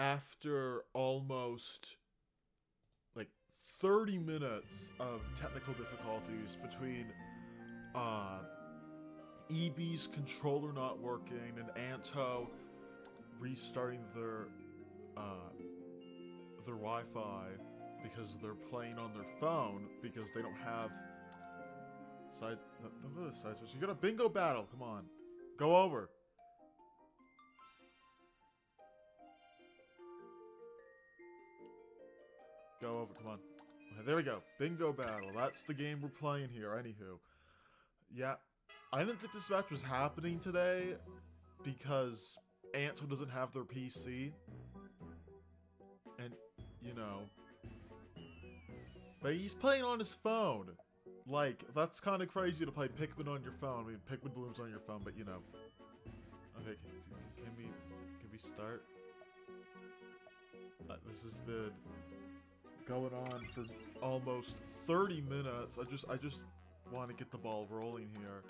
after almost like 30 minutes of technical difficulties between EB's controller not working and Anto restarting their Wi-Fi because they're playing on their phone because they don't have side. Don't go to side switch. You got a bingo battle. Come on, go over. Go over. Come on. Okay, there we go. Bingo battle. That's the game we're playing here. Anywho, yeah, I didn't think this match was happening today because Anto doesn't have their PC, and you know. But he's playing on his phone. Like, that's kind of crazy to play Pikmin on your phone. I mean, Pikmin Bloom's on your phone, but you know. Okay, can we start? This has been going on for almost 30 minutes. I just want to get the ball rolling here.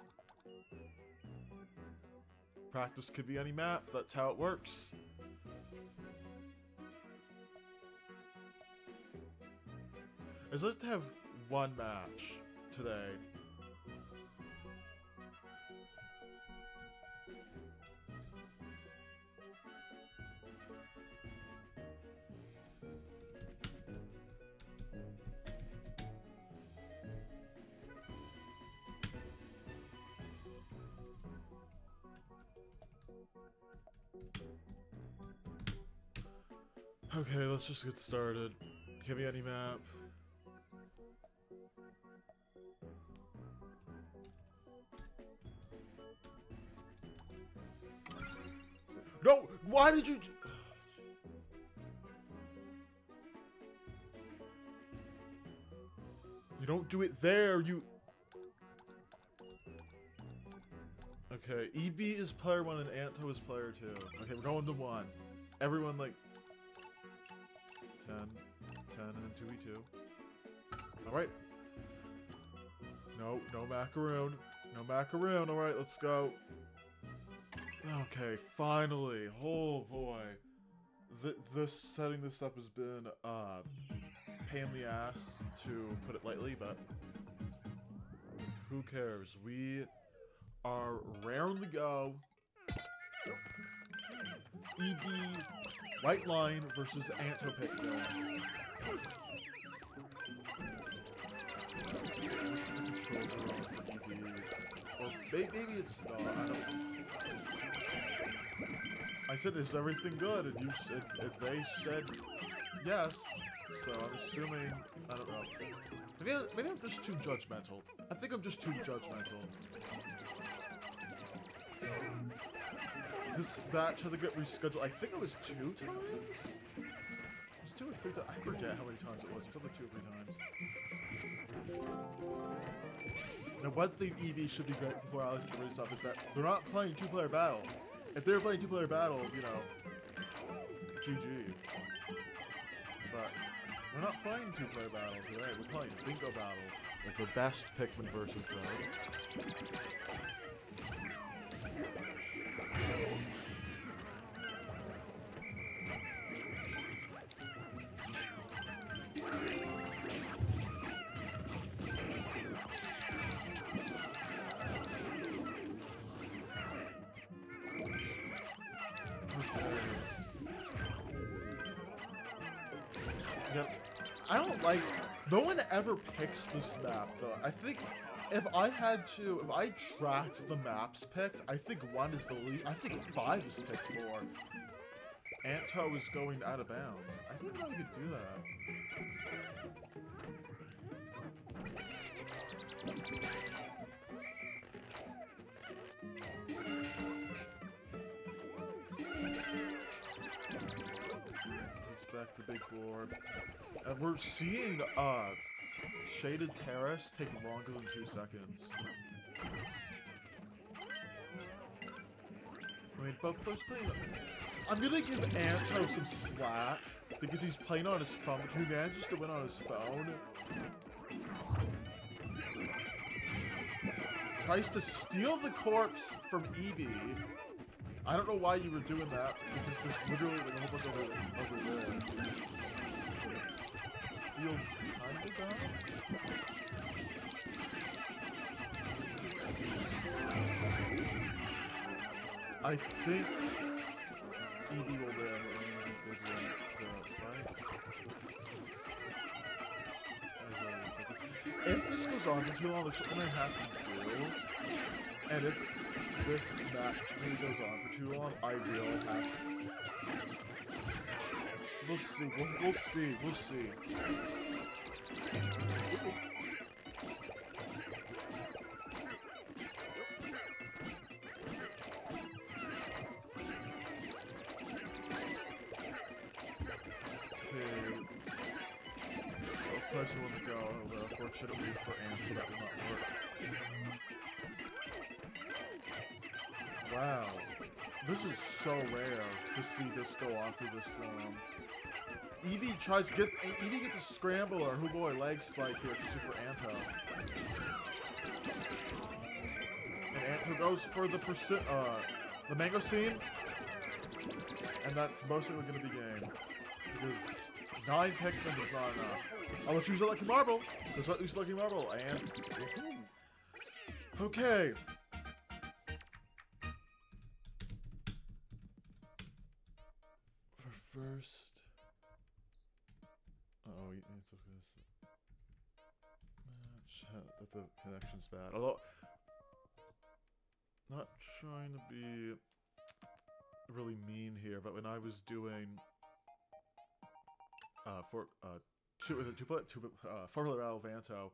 Practice could be any map. That's how it works. It's just to have one match today. Okay, let's just get started. Give me any map. No! Why did you... You don't do it there, you... Okay, EB is player 1 and Anto is player 2. Okay, we're going to 1. Everyone, like... 10, and then 2v2. Alright. No macaroon. No macaroon. Alright, let's go. Okay, finally. Oh boy. Setting this up has been pain in the ass, to put it lightly, but who cares? We are raring to go. EB White Line versus Anto Pikmin. Or maybe it's not. I don't. I said, is everything good? And you said, they said yes. So I'm assuming, I don't know. Maybe I'm just too judgmental. I think I'm just too judgmental. This match had to get rescheduled. I think it was 2 times? It was 2 or 3 times. I forget how many times it was. It was like 2 or 3 times. Now, one thing EV should be grateful for, Alex, at the race up, is that they're not playing 2-player battle. If they were playing 2-player battle, you know, GG. But we're not playing 2-player battle today. We're playing bingo battle with the best Pikmin versus mode. I don't like... No one ever picks this map, though. I think if I tracked the maps picked, I think 1 is the least. I think 5 is picked more. Anto is going out of bounds. I didn't know you could do that. Takes back the big board. And we're seeing Shaded Terrace take longer than 2 seconds. I mean, both playing... I'm gonna give Anto some slack, because he's playing on his phone. He manages to win on his phone. Tries to steal the corpse from EB. I don't know why you were doing that, because there's literally like a whole bunch of feels kind of dumb. I think Evie will win right? If this goes on for too long, there's something I have to do. And if this match really goes on for too long, I will have to. We'll see. We'll see. We'll see. Person want to go, but unfortunately for Anto, that did not work. Wow. This is so rare to see this go on for this long. Evie gets a scramble or boy leg spike here for Anto. And Anto goes for the mango scene. And that's mostly going to be game. Because 9 Pikmin is not enough. Oh, let's use a lucky marble. Let's use a lucky marble. And okay. For first. Oh, it's okay. Match that the connection's bad. Although, not trying to be really mean here, but when I was doing four-player battle of Anto.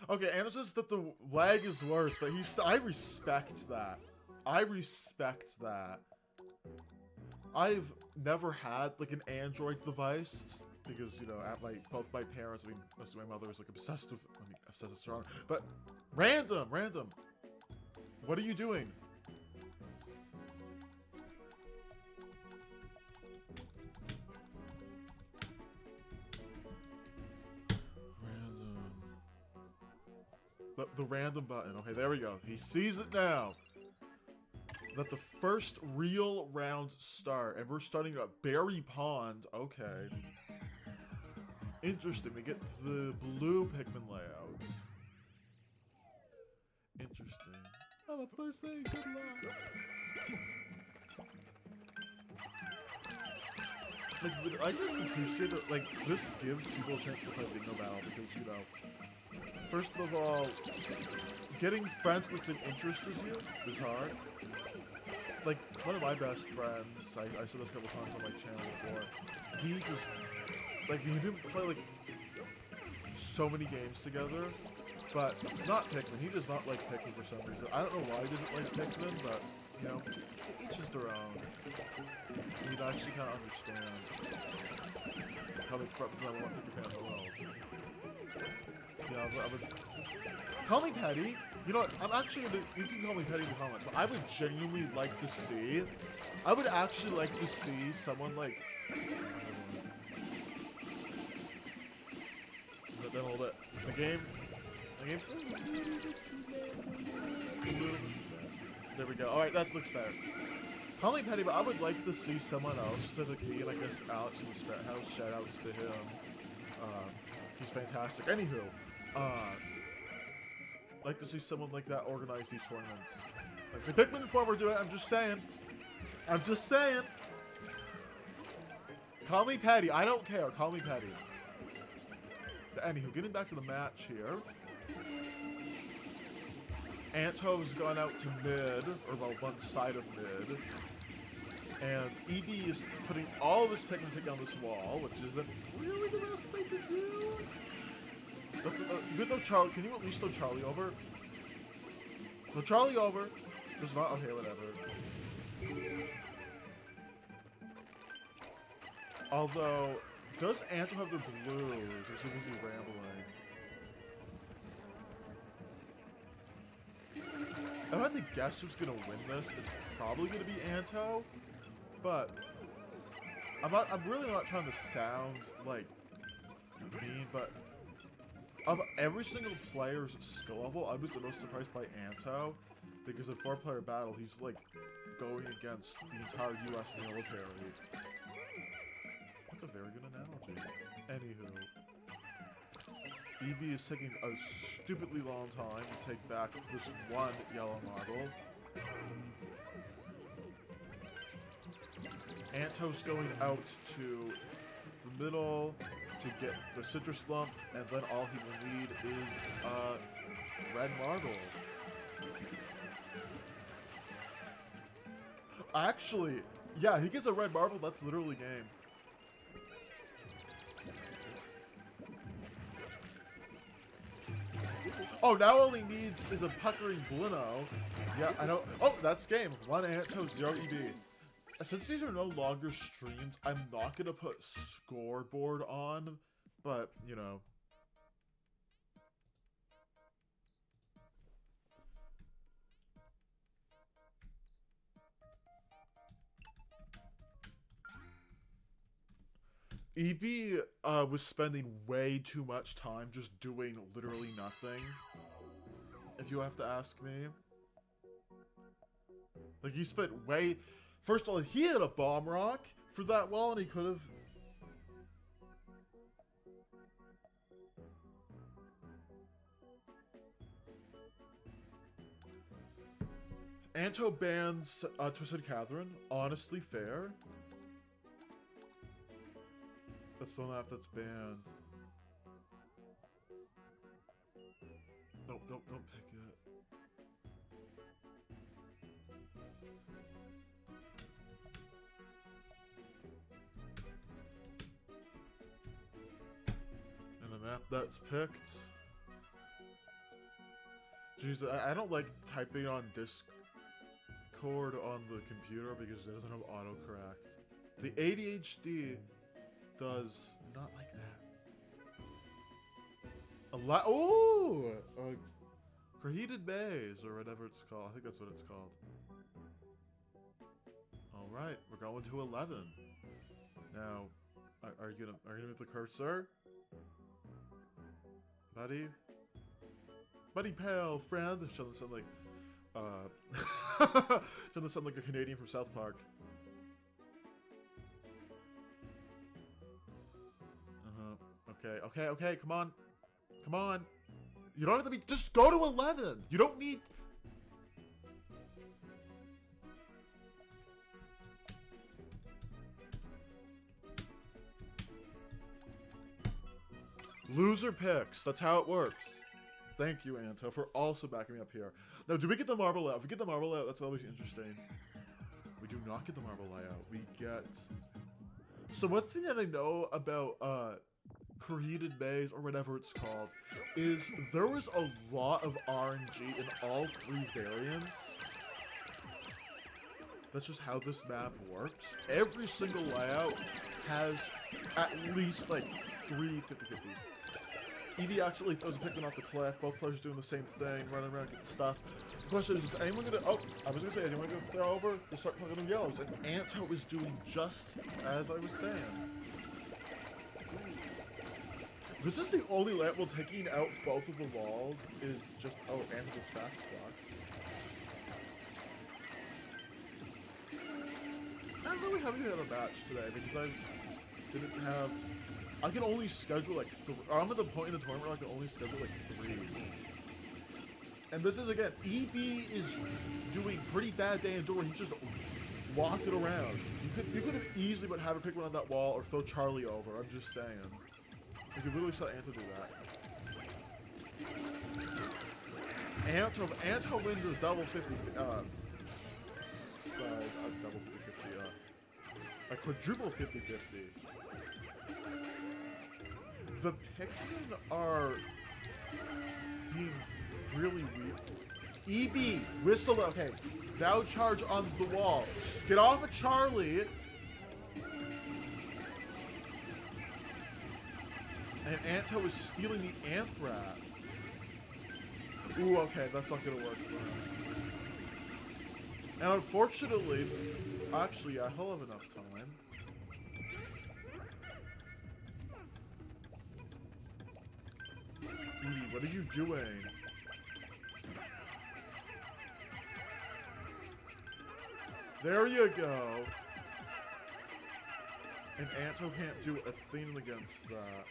Okay, Anto says that the lag is worse, but I respect that. I respect that. I've never had like an Android device because both my parents, most of my mother is like obsessed with. Obsessed is strong, but random. What are you doing? The random button. Okay, there we go. He sees it now. Let the first real round start. And we're starting at Berry Pond. Okay. Interesting. We get the blue Pikmin layout. Interesting. Have a Thursday. Good luck. Like, I just appreciate it. Like, this gives people a chance to play Bingo Battle because, first of all, getting friends with the same interest as you is hard. Like, one of my best friends, I said this a couple times on my channel before, he just, like, we didn't play, like, so many games together, but not Pikmin. He does not like Pikmin for some reason. I don't know why he doesn't like Pikmin, but, to each is their own. He'd actually kind of understand. Coming from, because I want Pikmin fans alone. I would call me petty. You know what? I'm actually you can call me petty in the comments, but I would genuinely like to see. I would actually like to see someone like. Then a little bit. The game. There we go. All right, that looks better. Call me petty, but I would like to see someone else, specifically, and I guess Alex in the Spread House. Shoutouts to him. He's fantastic. Anywho. Like to see someone like that organize these tournaments. Like, say Pikmin Informer do it, I'm just saying. Call me petty, I don't care, call me petty. But anywho, getting back to the match here. Anto's gone out to mid, or well, one side of mid. And ED is putting all of his Pikmin down this wall, which isn't really the best thing to do. You could throw Charlie. Can you at least throw Charlie over? Throw Charlie over. There's not. Okay, whatever. Although, does Anto have the blues? Or is he rambling? If I had to guess who's gonna win this, it's probably gonna be Anto. But I'm really not trying to sound like mean, but. Of every single player's skill level, I was the most surprised by Anto, because in 4-player battle, he's like going against the entire U.S. military. a very good analogy. Anywho. Eevee is taking a stupidly long time to take back this one yellow marble. Anto's going out to the middle to get the citrus lump, and then all he will need is red marble. Actually, yeah, he gets a red marble, that's literally game. Oh, now all he needs is a puckering Blino. Yeah, I know. Oh, that's game. 1 Anto, 0 EB. Since these are no longer streams, I'm not gonna put scoreboard on, but, you know. EB was spending way too much time just doing literally nothing, if you have to ask me. Like, he spent way... First of all, he had a bomb rock for that wall, and he could have... Anto bans Twisted Catherine. Honestly fair. That's the map that's banned. Don't pick it. And the map that's picked. Jeez, I don't like typing on Discord on the computer because it doesn't have autocorrect. The ADHD does not like that. A lot. Ooh! Created Maze, or whatever it's called. I think that's what it's called. Alright, we're going to 11. Now, are you gonna move the cursor? Buddy? Buddy pal, friend. Shouldn't sound like shouldn't sound like a Canadian from South Park. Okay, come on. Come on. You don't have to be... Just go to 11! You don't need... Loser picks. That's how it works. Thank you, Anto, for also backing me up here. Now, do we get the marble out? If we get the marble out, that's always interesting. We do not get the marble layout. We get... So one thing that I know about, Created Maze, or whatever it's called, is there was a lot of RNG in all 3 variants. That's just how this map works. Every single layout has at least, like, 3 50-50s. Eevee actually throws a Pikmin off the cliff, both players doing the same thing, running around, getting stuff. The question is anyone gonna... Oh, I was gonna say, is anyone gonna throw over to start plugging in yellows? And Anto is doing just as I was saying. This is the only layout where taking out both of the walls is just... Oh, and this fast clock. I'm really happy to have a match today because I didn't have... I can only schedule like 3... I'm at the point in the tournament where I can only schedule like 3. And this is, again, EB is doing pretty bad day and door. He just walked it around. You could have easily but have a Pikmin on that wall or throw Charlie over. I'm just saying. You could literally saw Anto do that. Anto wins a double 50. Sorry, a double 50-50. A quadruple 50-50. The Pikmin are being really weak. EB, whistle. Okay, now charge on the wall. Get off of Charlie. And Anto is stealing the Amp-Rat. Ooh, okay, that's not gonna work for him. And unfortunately, actually, I he'll have enough time. Eevee, what are you doing? There you go. And Anto can't do a thing against that.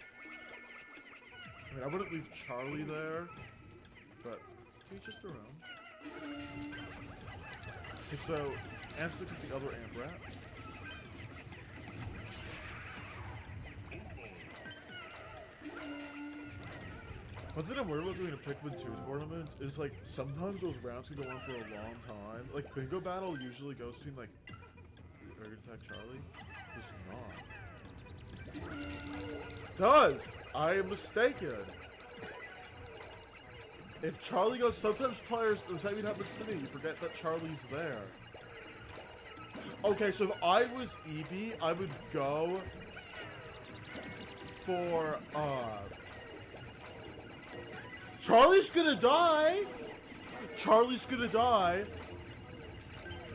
I mean, I wouldn't leave Charlie there, but he's just around. Okay, so Anto looks at the other Ant Rat. One thing I'm worried about doing a Pikmin 2 tournament is, like, sometimes those rounds can go on for a long time. Like, Bingo Battle usually goes between, like, Dragon Attack Charlie. Does not. Does! I am mistaken! If Charlie goes, sometimes players, the same thing happens to me, you forget that Charlie's there. Okay, so if I was EB, I would go for, Charlie's gonna die! Charlie's gonna die!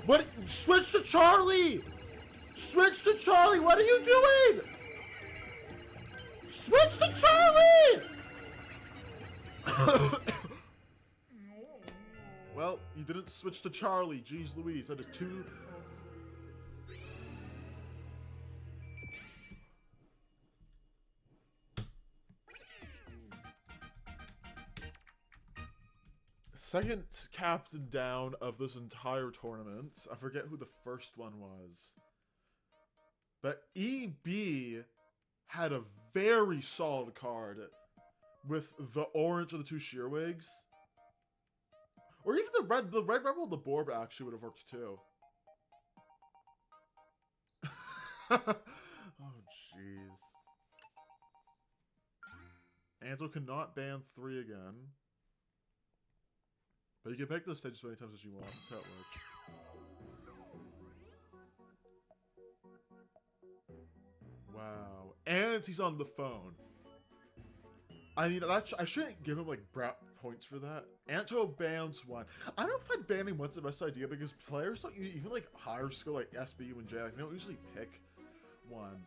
What? Switch to Charlie! Switch to Charlie! What are you doing? Switch to Charlie! Well, you didn't switch to Charlie. Jeez Louise, that is too... Second captain down of this entire tournament. I forget who the first one was. But EB had a very solid card with the orange and the 2 Shearwigs. Or even the red rebel, the Bulborb actually would have worked too. Oh, jeez. Anto cannot ban 3 again. But you can pick this stage as many times as you want. That's how it works. Wow. And he's on the phone. I mean, I shouldn't give him, like, brat points for that. Anto bans 1. I don't find banning 1's the best idea because players don't even, like, higher skill, like SBU and J, like, they don't usually pick 1.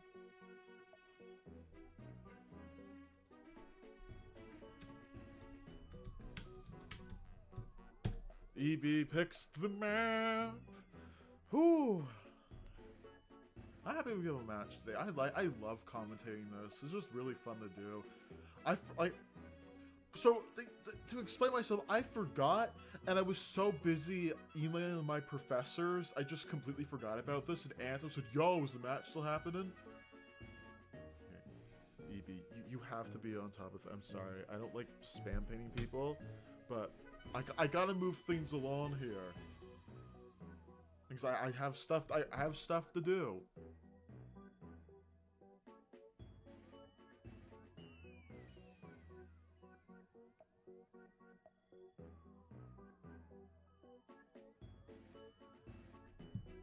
EB picks the map. Whew. I'm happy we have a match today. I love commentating this. It's just really fun to do. To explain myself, I forgot, and I was so busy emailing my professors, I just completely forgot about this. And Anto said, "Yo, is the match still happening?" Okay. EB, you have to be on top of it. I'm sorry, I don't like spam painting people, but I gotta move things along here because I have stuff to do.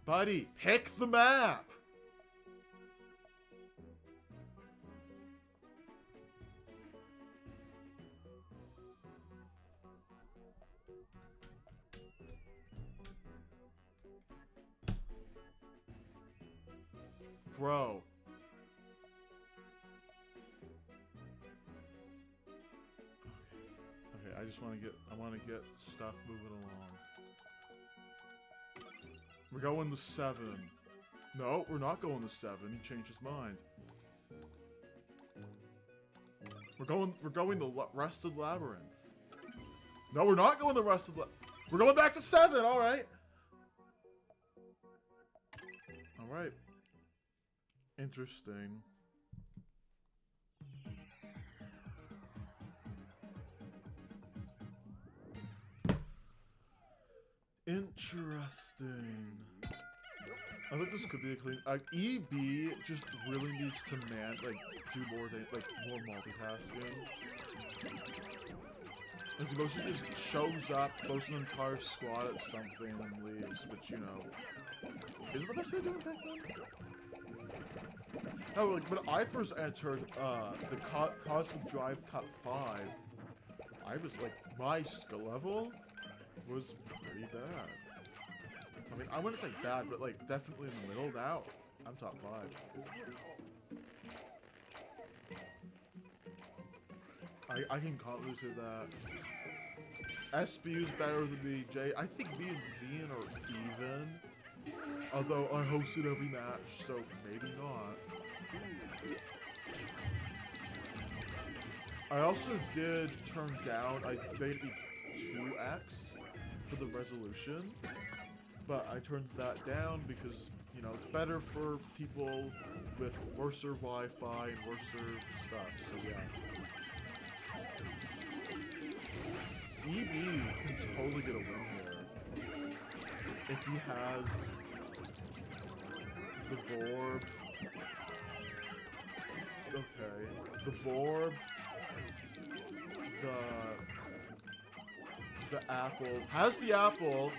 Buddy, pick the map! Bro. Okay, I just want to get stuff moving along. We're going to 7. No, we're not going to 7. He changed his mind. We're going the Rusted Labyrinth. No, we're not going to Rusted We're going back to 7, alright. Alright. Interesting. Interesting. I think this could be a clean. EB just really needs to do more multitasking. Because he mostly just shows up, throws an entire squad at something, and leaves. Which, you know, is it the best way of doing Pikmin? No, like when I first entered the Cosmic Drive Cup 5, I was like, my skill level was pretty bad. I mean, I wouldn't say bad, but like definitely in the middle. Now I'm top 5. I can confidently say that. SBU's better than me. J, I think me and Zian are even. Although I hosted every match, so maybe not. I also did turn down, I made it 2x for the resolution, but I turned that down because, you know, it's better for people with worser Wi-Fi and worser stuff, so yeah. EB can totally get a win here. If he has the Bulborb. Okay. The Bulborb. The apple. Has the apple.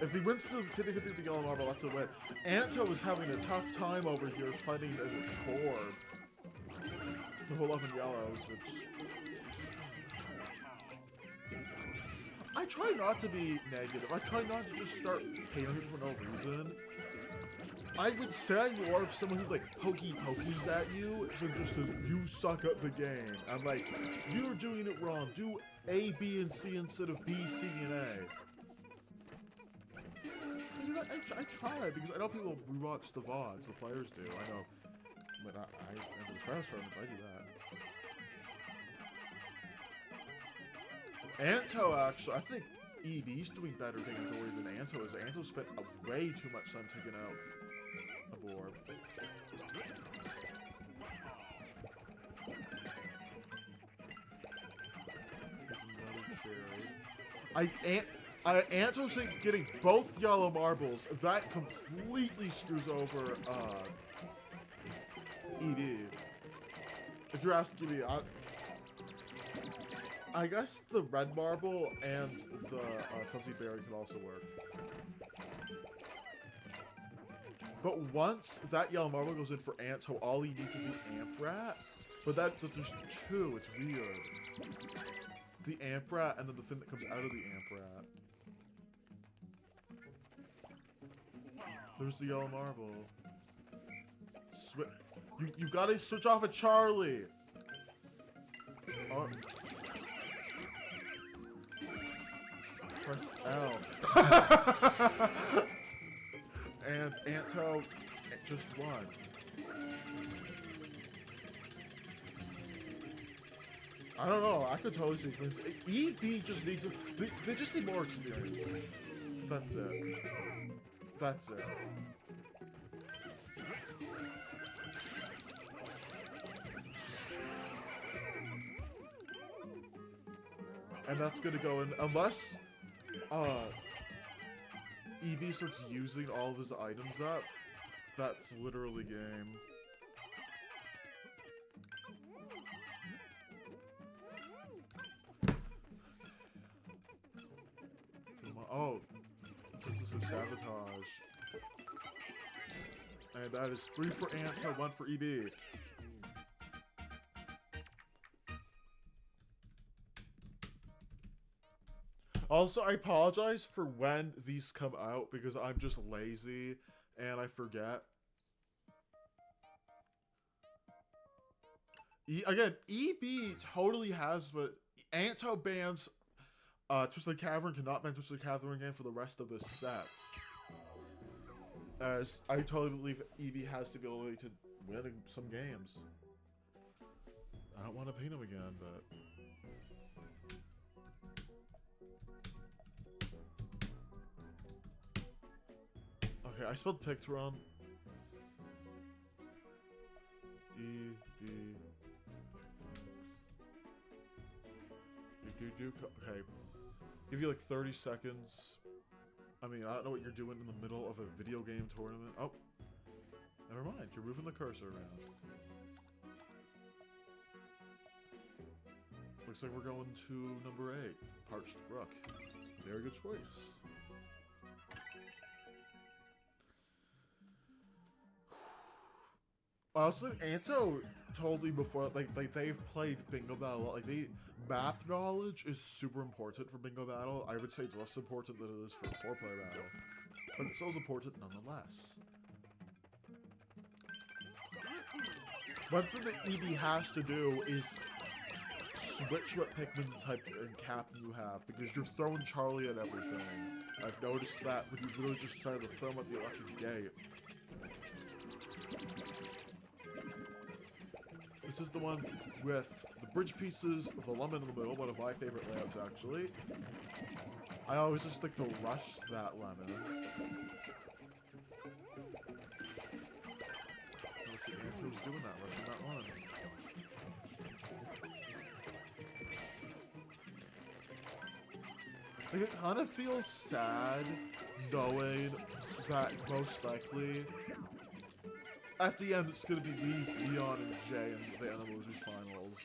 If he wins to 50-50 with the yellow marble, that's a win. Anto is having a tough time over here fighting the Bulborb. With 11 yellows, which... I try not to be negative. I try not to just start hating people for no reason. I would say more if someone who like pokies at you than just says, you suck at the game. I'm like, you're doing it wrong. Do A, B, and C instead of B, C, and A. I try because I know people rewatch the VODs, the players do. I know. But I in the trials tournaments, I do that. Anto, actually, I think EB's doing better Digatory than Anto is. Anto spent way too much time taking out a Bulborb. Anto's getting both yellow marbles. That completely screws over ED. If you're asking me, I guess the red marble and the Subsea Berry can also work. But once that yellow marble goes in for Anto, all he needs is the Amp Rat. But there's two, it's weird. The Amp Rat and then the thing that comes out of the Amp Rat. There's the yellow marble. You gotta switch off at Charlie! Oh. Press L. And Anto just won. I don't know, I could totally see things. EB just needs they just need more experience. That's it. That's it. And that's gonna go in unless EB starts using all of his items up. That's literally game. Oh, this is a sabotage. And that is 3 for Anto, 1 for EB. Also, I apologize for when these come out because I'm just lazy and I forget. Again, EB totally has, but Anto bans Twisted Cavern, cannot ban Twisted Cavern again for the rest of the set. As I totally believe EB has the ability to win some games. I don't want to paint him again, but... Okay, I spelled picked wrong. EB. Okay. Give you like 30 seconds. I mean, I don't know what you're doing in the middle of a video game tournament. Oh. Never mind. You're moving the cursor around. Looks like we're going to number 8. Parched Brook. Very good choice. Also, Anto told me before, like they've played Bingo Battle a lot. Like, map knowledge is super important for Bingo Battle. I would say it's less important than it is for 4-player battle. But it's also important nonetheless. One thing that EB has to do is switch what Pikmin type and cap you have, because you're throwing Charlie at everything. I've noticed that when you literally just started to film at the electric gate. This is the one with the bridge pieces, the lemon in the middle, one of my favorite layouts actually. I always just like to rush that lemon. Let's see, Anto's doing that, rushing that lemon. Like, it kind of feels sad knowing that most likely at the end it's going to be Lee, Zeon, and Jay in the Animals Finals.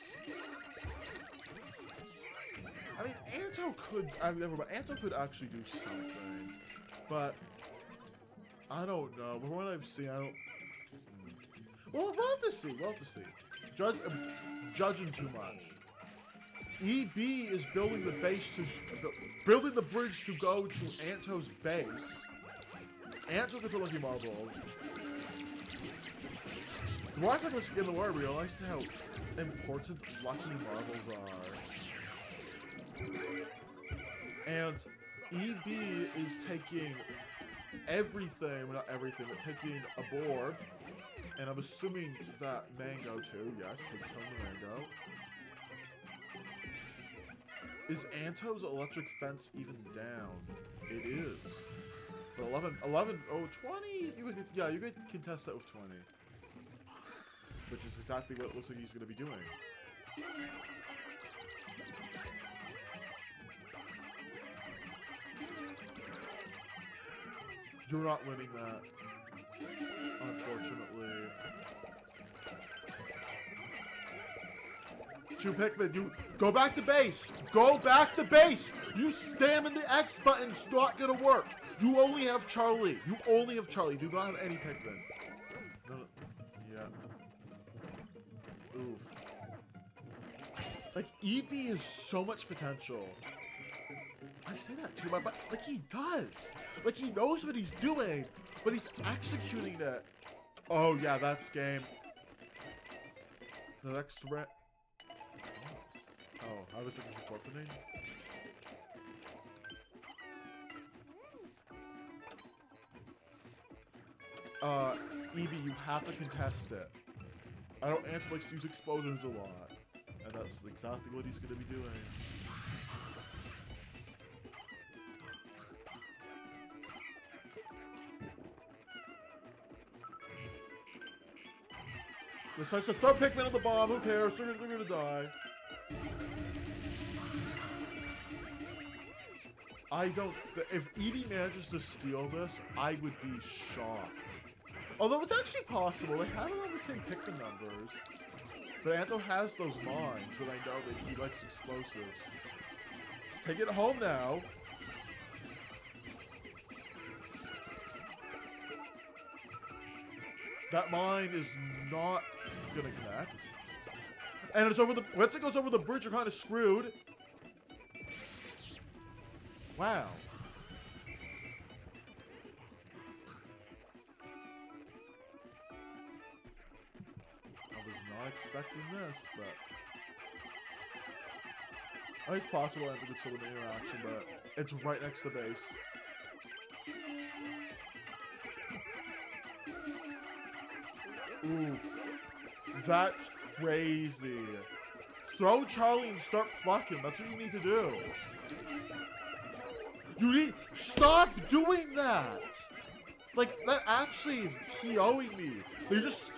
I mean, Anto could, Anto could actually do something, but I don't know. From what I've seen, I don't. Well, we'll have to see. We'll have to see. Judging too much. EB is building the base to building the bridge to go to Anto's base. Anto gets a lucky marble. The more I played this game, the more I realized how important lucky marbles are. And EB is taking everything, well, not everything, but taking a Bulborb, and I'm assuming that Mango too, yes, takes home the Mango. Is Anto's electric fence even down? It is. But 11, oh, 20? You could, yeah, you could contest that with 20. Which is exactly what it looks like he's going to be doing. You're not winning that, unfortunately. 2 Pikmin, you go back to base. Go back to base. You spamming the X button, it's not gonna work. You only have Charlie. You only have Charlie. You do not have any Pikmin. No, yeah. Oof. Like, EB has so much potential. I say that too, but like he does. Like he knows what he's doing, but he's executing it. Oh yeah, that's game. The next threat. Oh, how was it? Is he forfeiting? EB, you have to contest it. I don't Anto likes to use exposures a lot, and that's exactly what he's gonna be doing. Decides to throw Pikmin at the bomb, who cares? They're gonna die. I don't if EB manages to steal this, I would be shocked. Although it's actually possible, they have around the same Pikmin numbers. But Anto has those mines, and I know that he likes explosives. Let's take it home now. That mine is not gonna connect. And it's over the, once it goes over the bridge, you're kind of screwed. Wow. I was not expecting this, but I think it's possible I have to get some of the interaction, but it's right next to the base. Oof. That's crazy. Throw Charlie and start plucking. That's what you need to do. You need... Stop doing that! Like, that actually is POing me.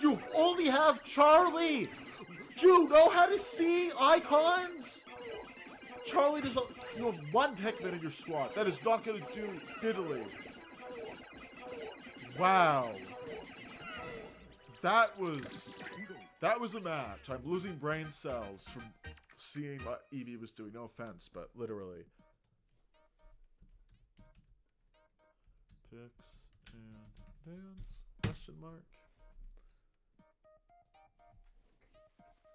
You only have Charlie! Do you know how to see icons? Charlie does not... You have 1 Pikmin in your squad. That is not gonna do diddly. Wow. That was a match. I'm losing brain cells from seeing what Eevee was doing. No offense, but literally. Picks and bans? Question mark.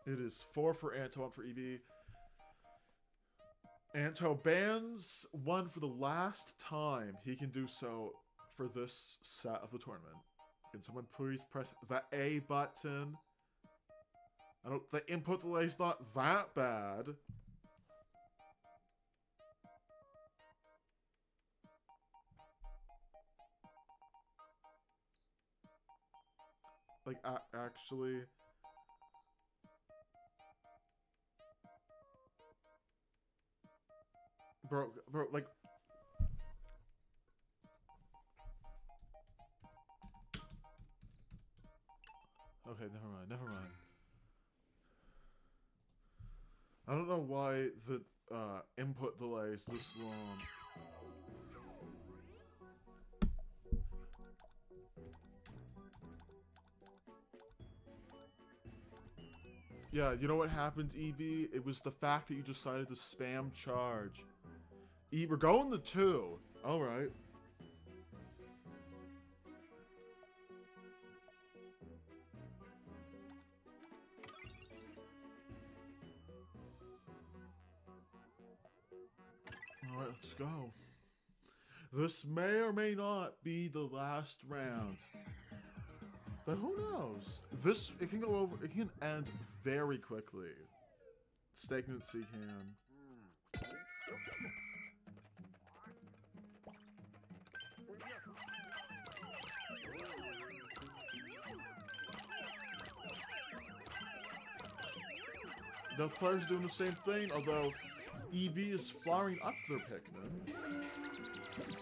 It is 4 for Anto, 1 for Eevee. Anto bans 1 for the last time he can do so for this set of the tournament. Can someone please press the A button? The input delay is not that bad. Like, actually. Bro, like. Okay, never mind. I don't know why the input delay is this long. Yeah, you know what happened, EB? It was the fact that you decided to spam charge. We're going to 2. Alright. Alright, let's go. This may or may not be the last round. But who knows? It can go over, it can end very quickly. Stagnancy can. The players doing the same thing, although EB is firing up their Pikmin.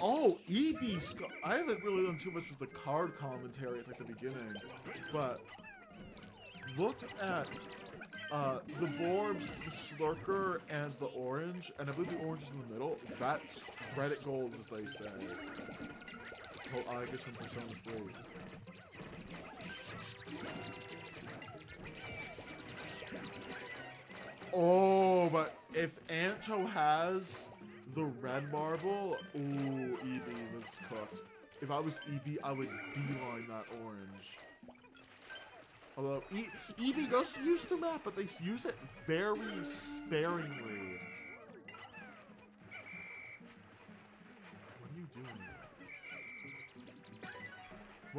Oh, EB's... I haven't really done too much with the card commentary at like the beginning, but look at the Borbs, the Slurker, and the orange, and I believe the orange is in the middle. That's Reddit gold, as they say. Oh, I guess from Persona 3. Oh, but if Anto has the red marble, ooh, EB, that's cooked. If I was EB, I would beeline that orange. Although, EB does use the map, but they use it very sparingly. What are you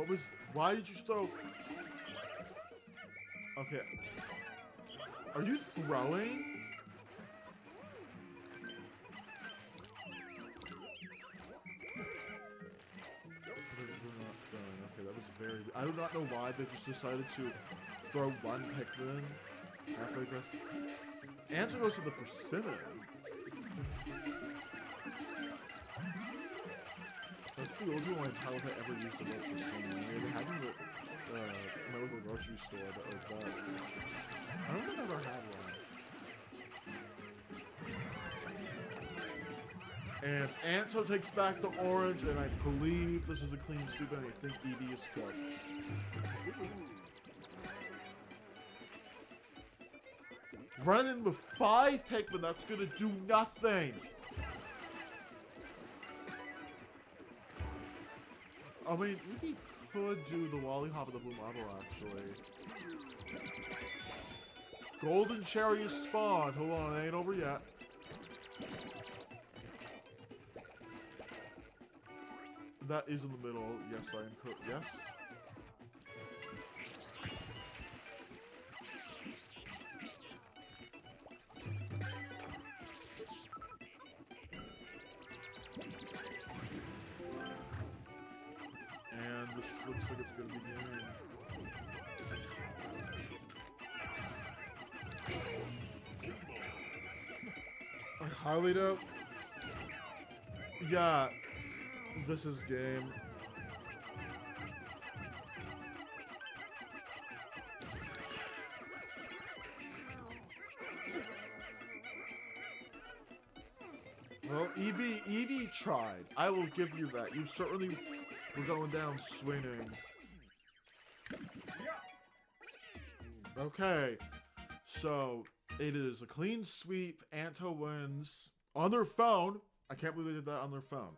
doing? Why did you throw? Okay. Are you throwing? Okay, that was very... I do not know why they just decided to throw one Pikmin halfway across. Anto goes to the persimmon. That's the only one I ever used the word persimmon. They had them at my local grocery store, but like that. I don't think I've ever had one. And Anto takes back the orange, and I believe this is a clean sweep, and I think EB is cooked. Running in with 5 Pikmin, that's gonna do nothing! I mean, EB could do the Wally Hop of the Blue Marble, actually. Golden Cherry is spawned. Hold on, it ain't over yet. That is in the middle. Yes, I am cooked. Yes. And this looks like it's gonna begin. I highly doubt. Yeah, this is game. Well, EB tried. I will give you that. You certainly were going down swinging. Okay, so it is a clean sweep. Anto wins on their phone. I can't believe they did that on their phone.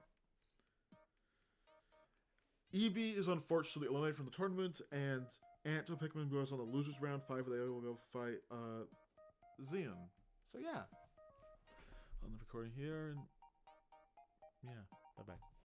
EB is unfortunately eliminated from the tournament, and Anto Pikmin goes on the losers round 5, where they will go fight Xian. So yeah, on the recording here, and yeah, bye bye.